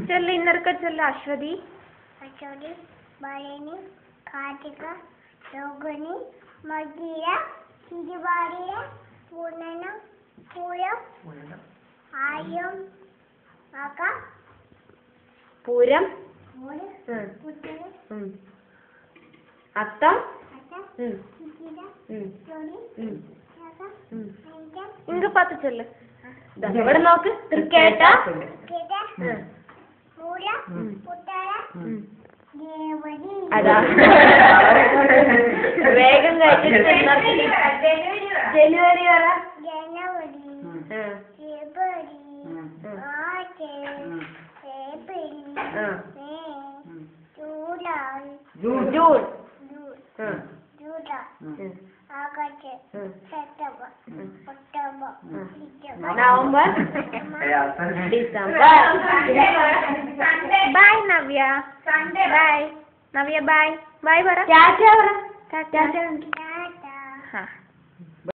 चल इनर का चल अश्वती भरणी कार्तिक रोहिणी मगीरा तिरुवाड़ी पूर्णन पूरम आयम आका पूरम अत्तम इंग पात चल ഇവിടെ നോക്ക് തൃക്കേട്ട അതാ വേഗം കഴിച്ചിട്ട് ജനുവരി വര ജൂൺ नवंबर डिसेंबर बाय नव्या बाय नव्या बाय बाय बरा टाटा हाँ